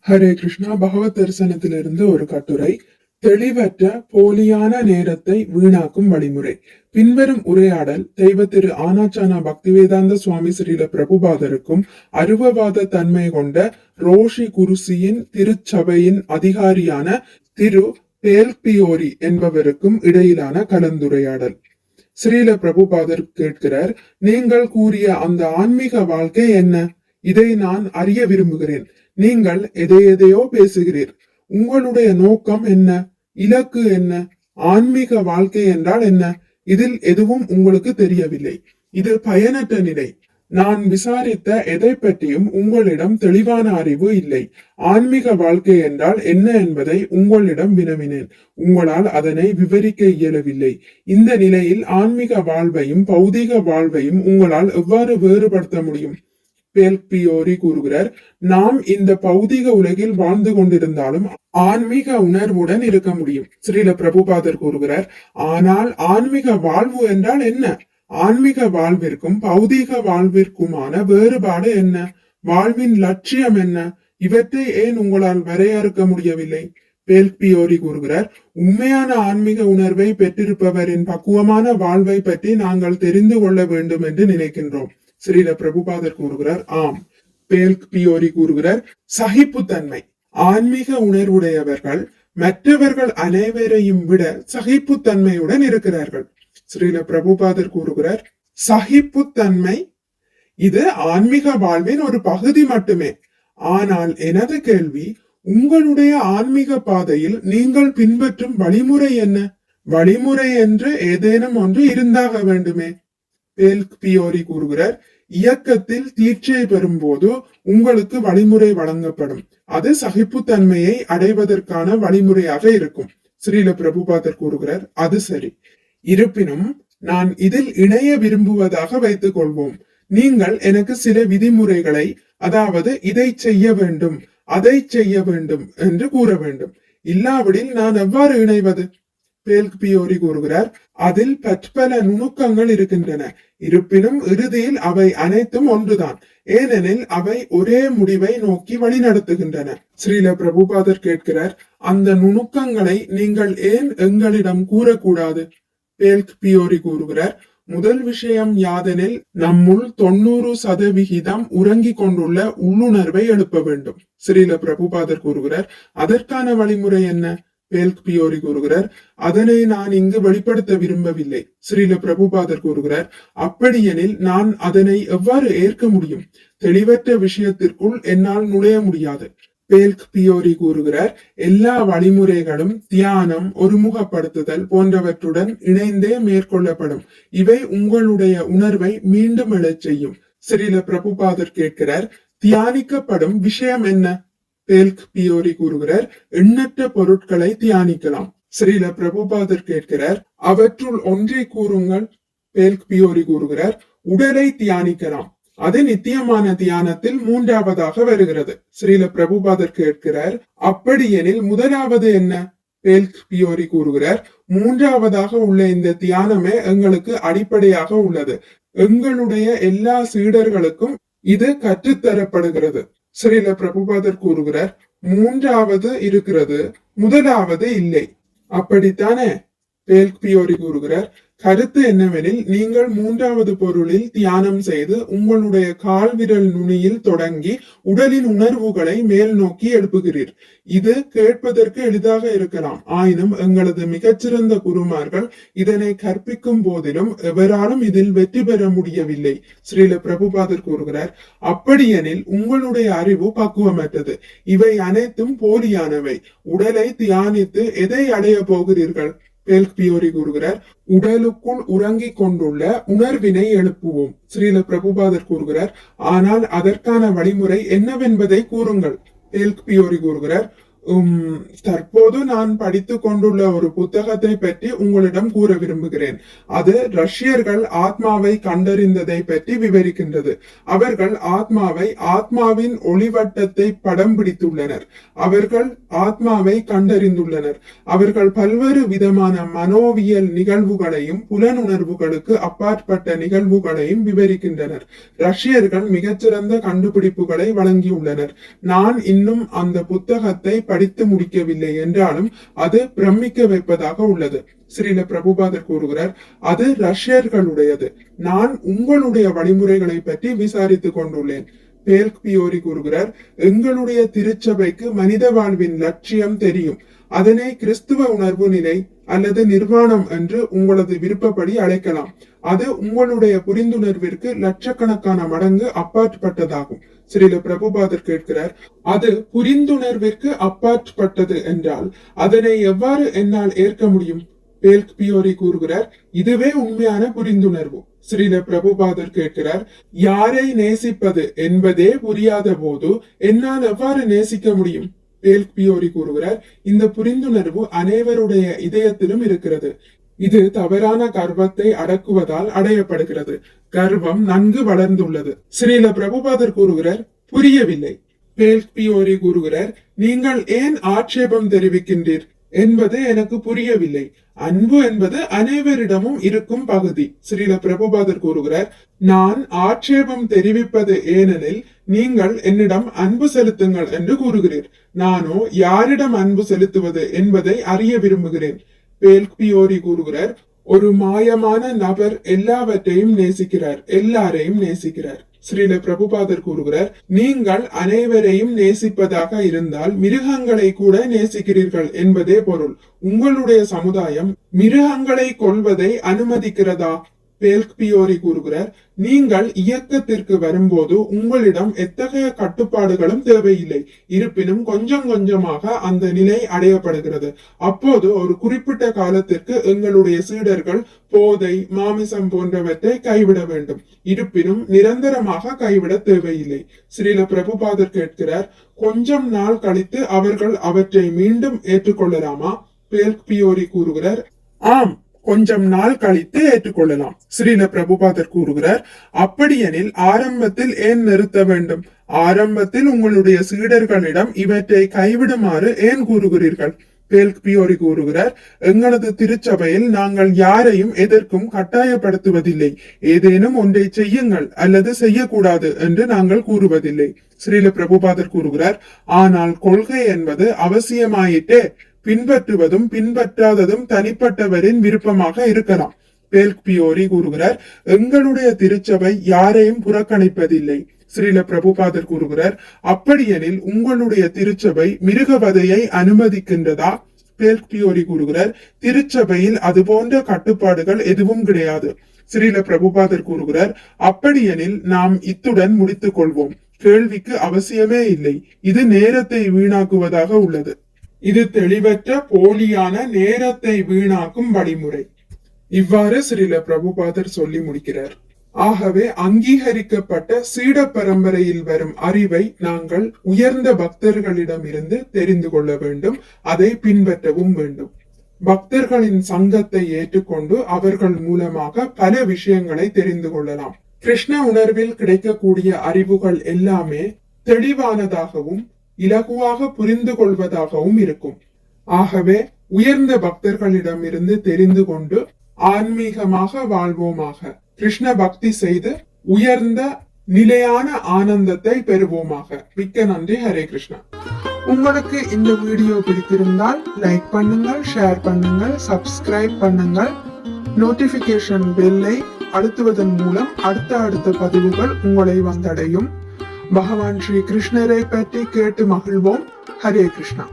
ஹரே கிருஷ்ணா. பகவத் தரிசனத்திலிருந்து ஒரு கட்டுரை. தெளிவற்ற போலியான நேரத்தை வீணாக்கும் வழிமுறை. பின்வரும் உரையாடல் தெய்வ திரு ஆனாச்சானா பக்திவேதாந்த சுவாமி ஸ்ரீல பிரபுபாதருக்கும் அருவவாத தன்மை கொண்ட ரோஷி குருசியின் திருச்சபையின் அதிகாரியான திரு பேல்பியோரி என்பவருக்கும் இடையிலான கலந்துரையாடல். ஸ்ரீல பிரபுபாதர் கேட்கிறார், நீங்கள் கூறிய அந்த ஆன்மீக வாழ்க்கை என்ன? இதை நான் அறிய விரும்புகிறேன். நீங்கள் எதையோ பேசுகிறீர். உங்களுடைய நோக்கம் என்ன? இலக்கு என்ன? ஆன்மீக வாழ்க்கை என்றால் என்ன? இதில் எதுவும் உங்களுக்கு தெரியவில்லை. இது பயனற்ற நிலை. நான் விசாரித்த எதை பற்றியும் உங்களிடம் தெளிவான அறிவு இல்லை. ஆன்மீக வாழ்க்கை என்றால் என்ன என்பதை உங்களிடம் வினவினேன். உங்களால் அதனை விவரிக்க இயலவில்லை. இந்த நிலையில் ஆன்மீக வாழ்வையும் பௌதீக வாழ்வையும் உங்களால் எவ்வாறு வேறுபடுத்த முடியும்? பேல்பியோரி கூறுகிறார், நாம் இந்த பௌதிக உலகில் வாழ்ந்து கொண்டிருந்தாலும் ஆன்மீக உணர்வுடன் இருக்க முடியும். ஸ்ரீல பிரபுபாதர் கூறுகிறார், ஆனால் ஆன்மீக வாழ்வு என்றால் என்ன? ஆன்மீக வாழ்விற்கும் பௌதீக வாழ்விற்குமான வேறுபாடு என்ன? வாழ்வின் லட்சியம் என்ன? இவற்றை ஏன் உங்களால் வரையறுக்க முடியவில்லை? பேல்பியோரி கூறுகிறார், உண்மையான ஆன்மீக உணர்வை பெற்றிருப்பவரின் பக்குவமான வாழ்வை பற்றி நாங்கள் தெரிந்து கொள்ள வேண்டும் என்று நினைக்கின்றோம். ஸ்ரீல பிரபுபாதர் கூறுகிறார், ஆம். பேல்பியோரி கூறுகிறார், சகிப்புத்தன்மை. ஆன்மீக உணர்வுடையவர்கள் மற்றவர்கள் அனைவரையும் விட சகிப்புத்தன்மையுடன் இருக்கிறார்கள். ஸ்ரீல பிரபுபாதர் கூறுகிறார், சகிப்புத்தன்மை இது ஆன்மீக வாழ்வின் ஒரு பகுதி மட்டுமே. ஆனால் எனது கேள்வி, உங்களுடைய ஆன்மீக பாதையில் நீங்கள் பின்பற்றும் வழிமுறை என்ன? வழிமுறை என்று ஏதேனும் ஒன்று இருந்தாக வேண்டுமே. பேல்பியோரி கூறுகிறார், இயக்கத்தில் தீட்சை பெறும் போது உங்களுக்கு வழிமுறை வழங்கப்படும். அது சகிப்புத்தன்மையை அடைவதற்கான வழிமுறையாக இருக்கும். ஸ்ரீல பிரபுபாதர் கூறுகிறார், அது சரி. இருப்பினும் நான் இதில் இணைய விரும்புவதாக வைத்துக் கொள்வோம். நீங்கள் எனக்கு சில விதிமுறைகளை, அதாவது இதை செய்ய வேண்டும், அதை செய்ய வேண்டும் என்று கூற வேண்டும். இல்லாவிடில் நான் எவ்வாறு இணைவது? பேல்பியோரி கூறுகிறார், அதில் பற்பல நுணுக்கங்கள் இருக்கின்றன. இருப்பினும் இறுதியில் அவை அனைத்தும் ஒன்றுதான். ஏனெனில் அவை ஒரே முடிவை நோக்கி வழிநடத்துகின்றன. ஸ்ரீல பிரபுபாதர் கேட்கிறார், அந்த நுணுக்கங்களை நீங்கள் ஏன் எங்களிடம் கூறக்கூடாது? பேல்பியோரி கூறுகிறார், முதல் விஷயம் யாதெனில் நம்முள் 90% உறங்கிக் கொண்டுள்ள உள்ளுணர்வை எழுப்ப வேண்டும். ஸ்ரீல பிரபுபாதர் கூறுகிறார், அதற்கான வழிமுறை என்ன? பேல்பியோரி கூறுகிறார், அதனை நான் இங்கு வெளிப்படுத்த விரும்பவில்லை. ஸ்ரீல பிரபுபாதர் கூறுகிறார், அப்படியெனில் நான் அதனை எவ்வாறு ஏற்க முடியும்? தெளிவற்ற விஷயத்திற்குள் என்னால் நுழைய முடியாது. பேல்பியோரி கூறுகிறார், எல்லா வழிமுறைகளும் தியானம், ஒருமுகப்படுத்துதல் போன்றவற்றுடன் இணைந்தே மேற்கொள்ளப்படும். இவை உங்களுடைய உணர்வை மீண்டும் எழச் செய்யும். ஸ்ரீல பிரபுபாதர் கேட்கிறார், தியானிக்கப்படும் விஷயம் என்ன? பேல்பியோரி கூறுகிறார், எண்ணற்ற பொருட்களை தியானிக்கலாம். ஸ்ரீல பிரபுபாதர் கேட்கிறார், அவற்றுள் ஒன்றை கூறுங்கள். பேல்பியோரி கூறுகிறார், உடலை தியானிக்கலாம். அது நித்தியமான தியானத்தில் 3வதாக வருகிறது. ஸ்ரீல பிரபுபாதர் கேட்கிறார், அப்படியெனில் முதலாவது என்ன? பேல்பியோரி கூறுகிறார், 3வதாக உள்ள இந்த தியானமே எங்களுக்கு அடிப்படையாக உள்ளது. எங்களுடைய எல்லா சீடர்களுக்கும் இது கற்றுத்தரப்படுகிறது. ஸ்ரீல பிரபுபாதர் கூறுகிறார், 3வது இருக்கிறது, முதலாவது இல்லை. அப்படித்தானே? பேல்பியோரி கூறுகிறார், கருத்து என்னவெனில், நீங்கள் 3வது பொருளில் தியானம் செய்து உங்களுடைய கால் விரல் நுனியில் தொடங்கி உடலின் உணர்வுகளை மேல் நோக்கி எழுப்புகிறீர். இது கேட்பதற்கு எளிதாக இருக்கலாம். ஆயினும் எங்களது மிகச்சிறந்த குருமார்கள் இதனை கற்பிக்கும் போதிலும் எவராலும் இதில் வெற்றி பெற முடியவில்லை. ஸ்ரீல பிரபுபாதர் கூறுகிறார், அப்படியெனில் உங்களுடைய அறிவு பக்குவமற்றது. இவை அனைத்தும் போலியானவை. உடலை தியானித்து எதை அடைய போகிறீர்கள்? பேல்பியோரி கூறுகிறார், உடலுக்குள் உறங்கிக் கொண்டுள்ள உணர்வினை எழுப்புவோம். ஸ்ரீல பிரபுபாதர் கூறுகிறார், ஆனால் அதற்கான வழிமுறை என்னவென்பதை கூறுங்கள். பேல்பியோரி கூறுகிறார், தற்போது நான் படித்துக் கொண்டுள்ள ஒரு புத்தகத்தை பற்றி உங்களிடம் கூற விரும்புகிறேன். அது ரஷ்யர்கள் ஆத்மாவை கண்டறிந்ததை பற்றி விவரிக்கின்றது. அவர்கள் ஆத்மாவின் ஒளிவட்டத்தை படம் பிடித்துள்ளனர். அவர்கள் ஆத்மாவை கண்டறிந்துள்ளனர். அவர்கள் பல்வேறு விதமான மனோவியல் நிகழ்வுகளையும் புலனுணர்வுகளுக்கு அப்பாற்பட்ட நிகழ்வுகளையும் விவரிக்கின்றனர். ரஷ்யர்கள் மிகச்சிறந்த கண்டுபிடிப்புகளை வழங்கியுள்ளனர். நான் இன்னும் அந்த புத்தகத்தை படித்து முடிக்கவில்லை என்றாலும் அது பிரமிக்க வைப்பதாக உள்ளது. ஸ்ரீல பிரபுபாதர் கூறுகிறார், அது ரஷ்யர்களுடையது. நான் உங்களுடைய வழிமுறைகளை பற்றி விசாரித்துக் கொண்டுள்ளேன். பேல்க் பியோரி கூறுகிறார், எங்களுடைய திருச்சபைக்கு மனித வாழ்வின் லட்சியம் தெரியும். அதனை கிறிஸ்துவ உணர்வு நிலை அல்லது நிர்வாணம் என்று உங்களது விருப்பப்படி அழைக்கலாம். அது உங்களுடைய புரிந்துணர்விற்கு லட்சக்கணக்கான மடங்கு அப்பாற்பட்டதாகும். ஸ்ரீல பிரபுபாதர் கேட்கிறார், அது புரிந்துணர்விற்கு அப்பாற்பட்டது என்றால் அதனை எவ்வாறு என்னால் ஏற்க முடியும்? பேல்க் பியோரி கூறுகிறார், இதுவே உண்மையான புரிந்துணர்வு. ஸ்ரீல பிரபுபாதர் கேட்கிறார், யாரை நேசிப்பது என்பதே புரியாத போது என்னால் எவ்வாறு நேசிக்க முடியும்? பேல்க் பியோரி கூறுகிறார், இந்த புரிந்துணர்வு அனைவருடைய இதயத்திலும் இருக்கிறது. இது தவறான கர்வத்தை அடக்குவதால் அடையப்படுகிறது. கர்வம் நன்கு வளர்ந்துள்ளது. ஸ்ரீல பிரபுபாதர் கூறுகிறார், புரியவில்லை. பேல்க் பியோரி கூறுகிறார், நீங்கள் ஏன் ஆட்சேபம் தெரிவிக்கின்றீர் என்பது எனக்கு புரியவில்லை. அன்பு என்பது அனைவரிடமும் இருக்கும் பகுதி. ஸ்ரீல பிரபுபாதர் கூறுகிறார், நான் ஆட்சேபம் தெரிவிப்பது ஏனெனில் நீங்கள் என்னிடம் அன்பு செலுத்துங்கள் என்று கூறுகிறீர். நானோ யாரிடம் அன்பு செலுத்துவது என்பதை அறிய விரும்புகிறேன். பேல்க் பியோரி கூறுகிறார், ஒரு மாயமான நபர் எல்லாவற்றையும் நேசிக்கிறார், எல்லாரையும் நேசிக்கிறார். ஸ்ரீல பிரபுபாதர் கூறுகிறார், நீங்கள் அனைவரையும் நேசிப்பதாக இருந்தால் மிருகங்களை கூட நேசிக்கிறீர்கள் என்பதே பொருள். உங்களுடைய சமுதாயம் மிருகங்களை கொல்வதை அனுமதிக்கிறதா? பேல்க் பியோரி கூறுகிறார், நீங்கள் இயக்கத்திற்கு வரும்போது உங்களிடம் எத்தகைய கட்டுப்பாடுகளும் தேவையில்லை. இருப்பினும் கொஞ்சம் கொஞ்சமாக அந்த நிலை அடையப்படுகிறது. அப்போது ஒரு குறிப்பிட்ட காலத்திற்கு எங்களுடைய சீடர்கள் போதை, மாமிசம் போன்றவற்றை கைவிட வேண்டும். இருப்பினும் நிரந்தரமாக கைவிட தேவையில்லை. ஸ்ரீல பிரபுபாதர் கேட்கிறார், கொஞ்சம் நாள் கழித்து அவர்கள் அவற்றை மீண்டும் ஏற்றுக்கொள்ளலாமா? பேல்க் பியோரி கூறுகிறார், ஆம், கொஞ்சம் நாள் கழித்து ஏற்றுக்கொள்ளலாம். ஸ்ரீல பிரபுபாதர் கூறுகிறார், அப்படியெனில் ஆரம்பத்தில் ஏன் நிறுத்த வேண்டும்? ஆரம்பத்தில் உங்களுடைய சீடர்களிடம் இவற்றை கைவிடுமாறு ஏன் கூறுகிறீர்கள்? பேல்க் பியோரி கூறுகிறார், எங்களது திருச்சபையில் நாங்கள் யாரையும் எதற்கும் கட்டாயப்படுத்துவதில்லை. ஏதேனும் ஒன்றை செய்யுங்கள் அல்லது செய்யக்கூடாது என்று நாங்கள் கூறுவதில்லை. ஸ்ரீல பிரபுபாதர் கூறுகிறார், ஆனால் கொள்கை என்பது அவசியமாயிட்டே பின்பற்றுவதும் பின்பற்றாததும் தனிப்பட்டவரின் விருப்பமாக இருக்கலாம். பேல்க் பியோரி கூறுகிறார், எங்களுடைய திருச்சபை யாரையும் புறக்கணிப்பதில்லை. ஸ்ரீல பிரபுபாதர் கூறுகிறார், அப்படியெனில் உங்களுடைய திருச்சபை மிருகவதையை அனுமதிக்கின்றதா? பேல்க் பியோரி கூறுகிறார், திருச்சபையில் அது போன்ற கட்டுப்பாடுகள் எதுவும் கிடையாது. ஸ்ரீல பிரபுபாதர் கூறுகிறார், அப்படியெனில் நாம் இத்துடன் முடித்துக் கொள்வோம். கேள்விக்கு அவசியமே இல்லை. இது நேரத்தை வீணாக்குவதாக உள்ளது. இது தெளிவற்ற போலியான நேரத்தை வீணாக்கும் வழிமுறை. இவ்வாறு ஸ்ரீல பிரபுபாதர் சொல்லி முடிக்கிறார். ஆகவே அங்கீகரிக்கப்பட்ட சீட பரம்பரையில் வரும் அறிவை நாங்கள் உயர்ந்த பக்தர்களிடமிருந்து தெரிந்து கொள்ள வேண்டும். அதை பின்பற்றவும் வேண்டும். பக்தர்களின் சங்கத்தை ஏற்றுக்கொண்டு அவர்கள் மூலமாக பல விஷயங்களை தெரிந்து கொள்ளலாம். கிருஷ்ண உணர்வில் கிடைக்கக்கூடிய அறிவுகள் எல்லாமே தெளிவானதாகவும் இலகுவாக புரிந்து கொள்வதாகவும் இருக்கும். ஆகவே உயர்ந்த பக்தர்களிடம் இருந்து தெரிந்து கொண்டு ஆன்மீகமாக வாழ்வோமாக. கிருஷ்ண பக்தி செய்து உயர்ந்த நிலையான ஆனந்தத்தை பெறுவோமாக. மிக்க நன்றி. ஹரே கிருஷ்ணா. உங்களுக்கு இந்த வீடியோ பிடித்திருந்தால் லைக் பண்ணுங்கள், ஷேர் பண்ணுங்கள், சப்ஸ்கிரைப் பண்ணுங்கள். நோட்டிபிகேஷன் பெல்லை அழுத்துவதன் மூலம் அடுத்த பதிவுகள் உங்களை வந்தடையும். பகவான் ஸ்ரீ கிருஷ்ணரை பற்றி கேட்டு மகிழ்வோம். ஹரே கிருஷ்ணா.